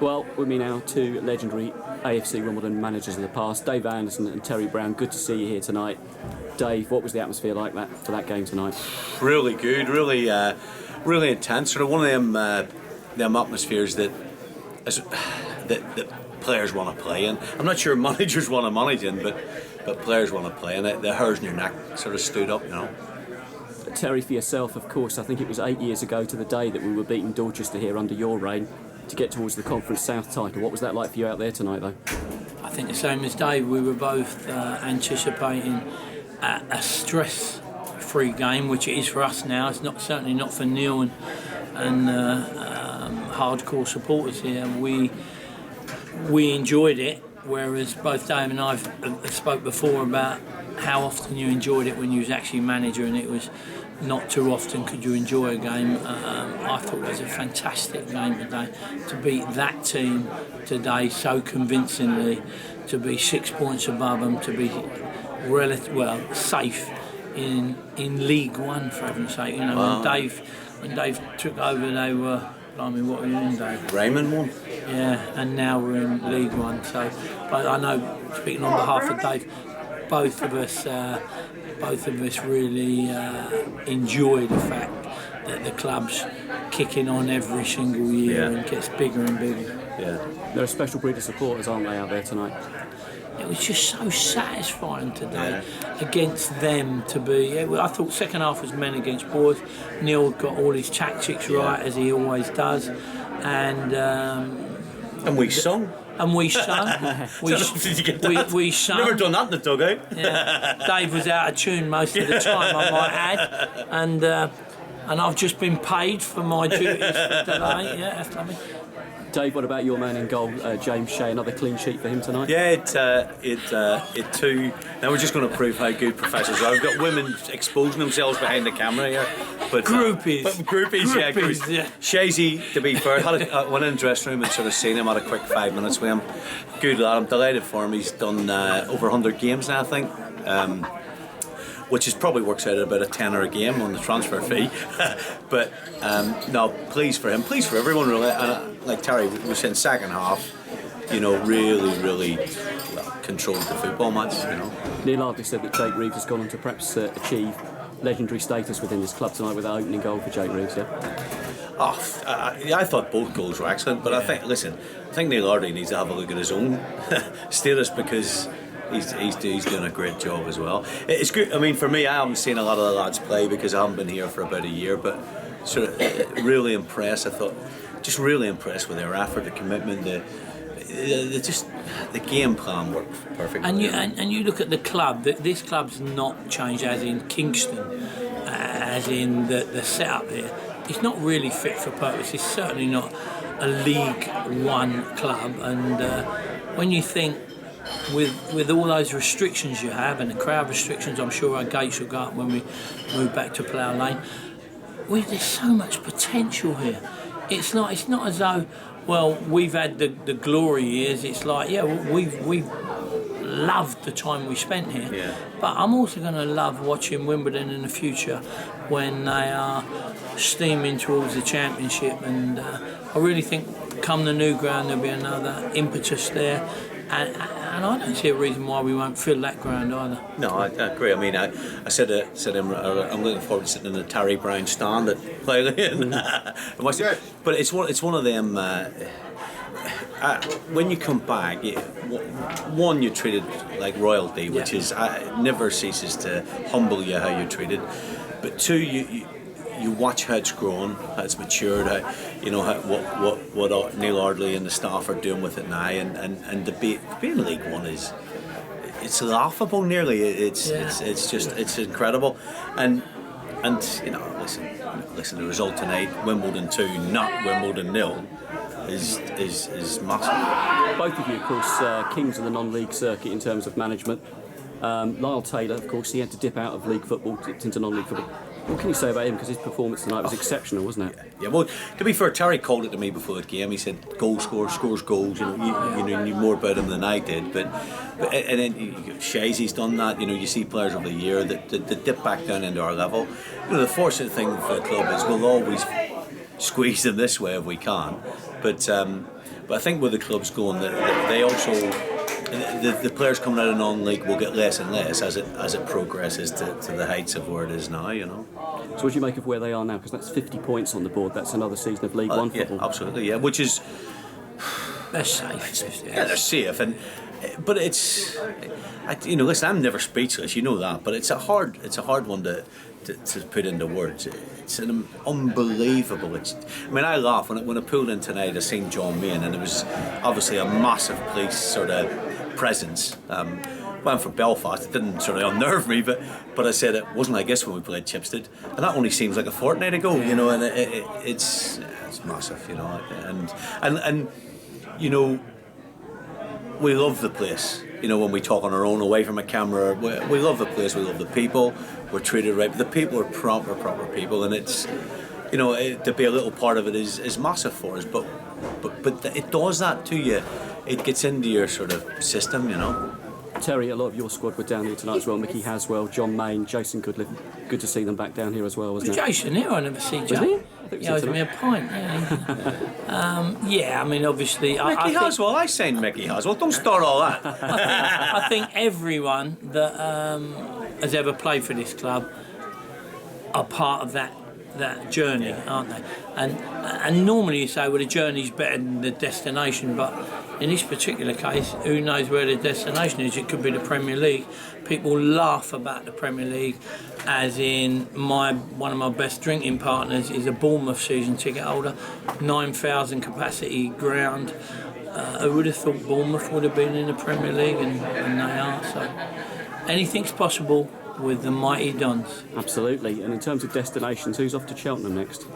Well, with me now, two legendary AFC Wimbledon managers of the past, Dave Anderson and Terry Brown. Good to see you here tonight. Dave, what was the atmosphere like for that game tonight? Really good, really intense. Sort of one of them atmospheres that players want to play in. I'm not sure managers want to manage in, but players want to play in. The hairs in your neck sort of stood up, you know. Terry, for yourself, of course, I think it was 8 years ago to the day that we were beating Dorchester here under your reign to get towards the Conference South title. What was that like for you out there tonight, though? I think the same as Dave. We were both anticipating a stress-free game, which it is for us now. It's certainly not for Neil and hardcore supporters here. We enjoyed it, whereas both Dave and I have spoke before about how often you enjoyed it when you was actually manager, and it was not too often could you enjoy a game. I thought it was a fantastic game today. To beat that team today so convincingly, to be 6 points above them, to be safe in League One, for heaven's sake. You know, wow. when Dave took over, they were, I mean, what were you in, Dave? Raymond won. Yeah, and now we're in League One. So, but I know, speaking on behalf of Dave, both of us really enjoy the fact that the club's kicking on every single year and gets bigger and bigger. Yeah, they're a special breed of supporters, aren't they, out there tonight? It was just so satisfying today against them to be. I thought second half was men against boys. Neil got all his tactics right, as he always does, and we sung. And we sung. Did you get that? We sung. Never done that in the dugout. Yeah. Dave was out of tune most of the time, I might add, and I've just been paid for my duties for today. Yeah, that's lovely. Dave, what about your man in goal, James Shea? Another clean sheet for him tonight? Yeah, it too. Now we're just going to prove how good professionals are. We've got women exposing themselves behind the camera here. But groupies. Groupies, yeah. Shazy, to be fair, went in the dressing room and sort of seen him, had a quick 5 minutes with him. Good lad, I'm delighted for him. He's done over 100 games now, I think. Which is probably works out at about a tenner a game on the transfer fee. But no, pleased for him, pleased for everyone really. And like Terry was saying, second half, you know, really controlled the football match, you know. Neil Ardley said that Jake Reeves has gone on to perhaps achieve legendary status within this club tonight with that opening goal for Jake Reeves, I thought both goals were excellent, but I think Neil Ardley needs to have a look at his own status, because he's doing a great job as well. It's good. I mean, for me, I haven't seen a lot of the lads play because I haven't been here for about a year, but sort of really impressed. I thought just really impressed with their effort, the commitment, the game plan worked perfectly. And you look at the club. This club's not changed, as in Kingston, as in the setup here. It's not really fit for purpose. It's certainly not a League One club. And when you think, with all those restrictions you have, and the crowd restrictions, I'm sure our gates will go up when we move back to Plough Lane. There's so much potential here. It's not as though, well, we've had the glory years. It's like, we've loved the time we spent here. Yeah. But I'm also going to love watching Wimbledon in the future when they are steaming towards the championship. And I really think come the new ground there'll be another impetus there. And I don't see a reason why we won't fill that ground either. No, I agree. I mean, I said I'm looking forward to sitting in the Terry Brown stand at Plough Lane. But it's one of them. When you come back, one, you're treated like royalty, which is never ceases to humble you how you're treated. But two, you watch how it's grown, how it's matured, what Neil Ardley and the staff are doing with it now, and to be in League One it's laughable nearly. It's incredible, and you know, listen, the result tonight, Wimbledon 2, not Wimbledon 0, is massive. Both of you, of course, kings of the non-league circuit in terms of management. Lyle Taylor, of course, he had to dip out of league football into non-league football. What can you say about him? Because his performance tonight was exceptional, wasn't it? Yeah. Well, to be fair, Terry called it to me before the game. He said, "Goal scorer scores goals." You knew more about him than I did. But and then Shazy's done that. You know, you see players over the year that dip back down into our level. You know, the fortunate thing for the club is we'll always squeeze them this way if we can. But I think with the clubs going, they also the players coming out of non-league will get less and less as it progresses to the heights of where it is now. So what do you make of where they are now? Because that's 50 points on the board. That's another season of League One football. Yeah, absolutely. Yeah, which is they're safe. Yeah, they're safe, but it's listen, I'm never speechless. You know that, but it's a hard one to put into words. It's an unbelievable. I laugh when I pulled in tonight. I seen John Main, and it was obviously a massive police sort of presence. Went from Belfast. It didn't sort of unnerve me, but I said it wasn't like this when we played Chipstead, and that only seems like a fortnight ago. And it's massive. And we love the place. When we talk on our own, away from a camera, we love the place. We love the people. We're treated right. But the people are proper people, and it's to be a little part of it is massive for us. But it does that to you. It gets into your sort of system, Terry, a lot of your squad were down here tonight as well. Mickey Haswell, John Main, Jason Goodliffe. Good to see them back down here as well, wasn't it? Jason here? I never see Jay. Was he? Yeah, I was me a pint. Yeah, obviously. Mickey Haswell, I signed Mickey Haswell. Don't start all that. I think everyone that has ever played for this club are part of that journey, aren't they? And normally you say, well, the journey's better than the destination, but in this particular case, who knows where the destination is? It could be the Premier League. People laugh about the Premier League, as in one of my best drinking partners is a Bournemouth season ticket holder, 9,000 capacity ground. Who would have thought Bournemouth would have been in the Premier League, and they are. So anything's possible with the mighty Dons. Absolutely. And in terms of destinations, who's off to Cheltenham next?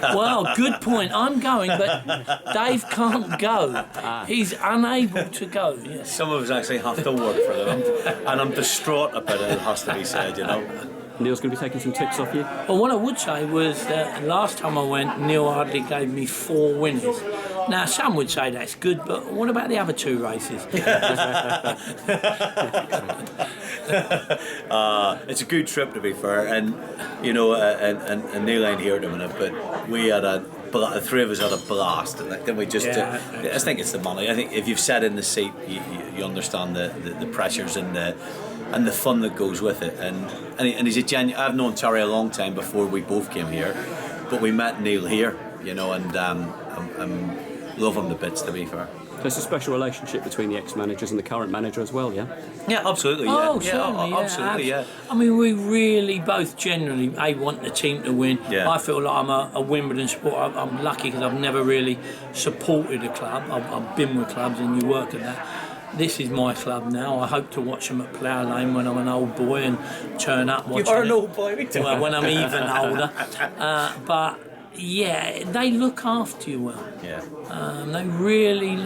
Well, good point. I'm going, but Dave can't go. He's unable to go. Yes. Some of us actually have to work for them, and I'm distraught about it. It has to be said, Neil's going to be taking some tips off you. Well, what I would say was that last time I went, Neil hardly gave me 4 winners. Now, some would say that's good, but what about the other 2 races? It's a good trip, to be fair, and and Neil ain't here at the minute, but we had the 3 of us had a blast, and then we just. I think it's the money. I think if you've sat in the seat, you understand the pressures and the fun that goes with it, and he's a genuine. I've known Terry a long time before we both came here, but we met Neil here, and I'm love him to bits, to be fair. There's a special relationship between the ex-managers and the current manager as well, yeah? Yeah, absolutely, yeah. Oh, certainly, yeah. Absolutely, yeah. We really both generally want the team to win. Yeah. I feel like I'm a Wimbledon supporter. I'm lucky because I've never really supported a club. I've been with clubs and you work at that. This is my club now. I hope to watch them at Plough Lane when I'm an old boy and turn up watching. You are an old boy, Victor. Well, when I'm even older. But yeah, they look after you well. Yeah. They really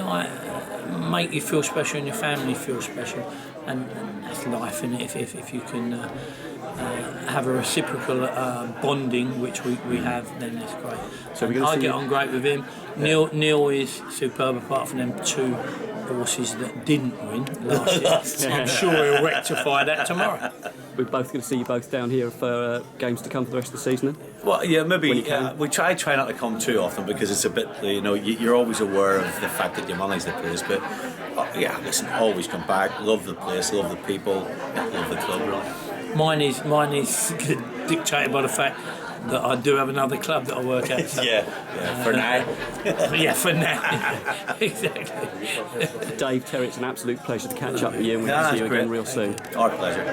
make you feel special and your family feel special, and that's life. And if you can have a reciprocal bonding, which we have, then that's great. So I get on great with him. Neil is superb, apart from them 2 horses that didn't win last year. I'm sure he'll rectify that tomorrow. We're both going to see you both down here for games to come for the rest of the season then? Well, yeah, maybe we try not to come too often because it's a bit, you're always aware of the fact that you manage the place, but listen, always come back, love the place, love the people, love the club, right? Mine is dictated by the fact that I do have another club that I work at. So. Yeah, for now. Yeah, for now. Exactly. Dave, Terry, it's an absolute pleasure to catch up with you, and we'll see you again real soon. Our pleasure.